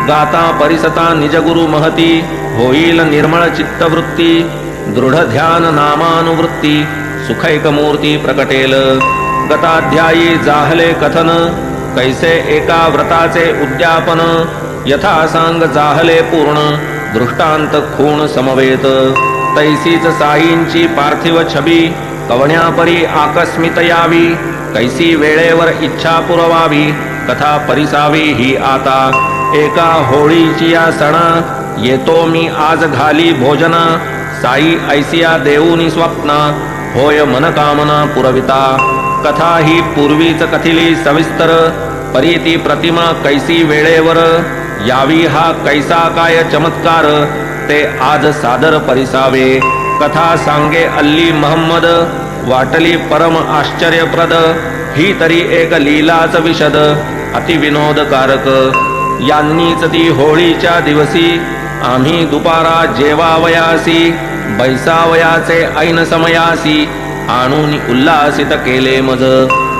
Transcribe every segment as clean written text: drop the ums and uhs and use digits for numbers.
गाता परिसता निजगुरु महती होईल निर्मळ चित्तवृत्ती दृढ ध्यान नामानुवृत्ती सुखैक मूर्ती प्रकटेल गताध्यायी जाहले कथन कैसे एका व्रताचे उद्यापन यथा सांग जाहले पूर्ण दृष्टांत खूण समवेत तैसीच साईंची पार्थिव छबी कवण्यापरी आकस्मित यावी कैसी वेळेवर इच्छा पुरवावी कथा परिसावी ही आता एका होळीची या सणा येतो मी आज घाली भोजना साई ऐसिया देऊनी स्वप्ना होय मनकामना पुरविता कथा ही पूर्वीच कथिली सविस्तर परीती प्रतिमा कैसी वेळेवर यावी हा कैसा काय चमत्कार ते आज सादर परिसावे कथा सांगे अल्ली महम्मद वाटली परम आश्चर्यप्रद ही तरी एक लीलाच विशद अतिविनोदकारक यांनीच ती होळीच्या दिवसी आम्ही दुपारा जेवावयासी बैसावयाचे ऐन समयासी आणून उल्हासित केले मज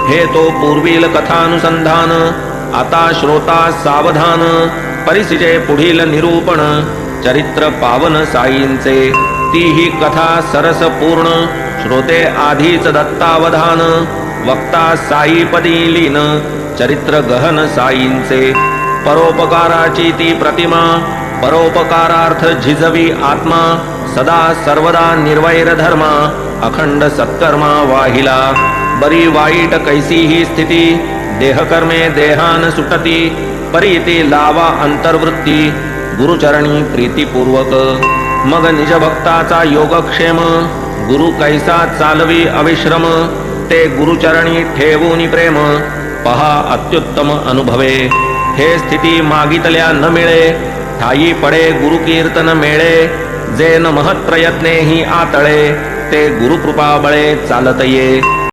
हे तो पूर्वील कथानुसंधान आता श्रोता सावधान परिसिजे पुढील निरूपण चरित्र पावन साईंचे ती ही कथा सरस पूर्ण श्रोते आधीच दत्तावधान वक्ता साईपदी लीन चरित्र गहन साईंचे परोपकाराची ती प्रतिमा परोपकारार्थ झिजवी आत्मा सदा सर्वदा निर्वैर धर्मा अखंड सत्कर्मा वाहिला बरी वाईट कैसी ही स्थिती देहकर्मे देहान सुटती परीती लावा अंतर्वृत्ती गुरुचरणी प्रीतीपूर्वक मग निज भक्ताचा योगक्षेम गुरु कैसा चालवी अविश्रम ते गुरुचरणी ठेवूनी प्रेम पहा अत्युत्तम अनुभवे हे स्थिती मागितल्या न मिळे ठाई पडे गुरु कीर्तन मेळे जे न महत् प्रयत्ने ही आतळे ते गुरुकृपा बळे चालत ये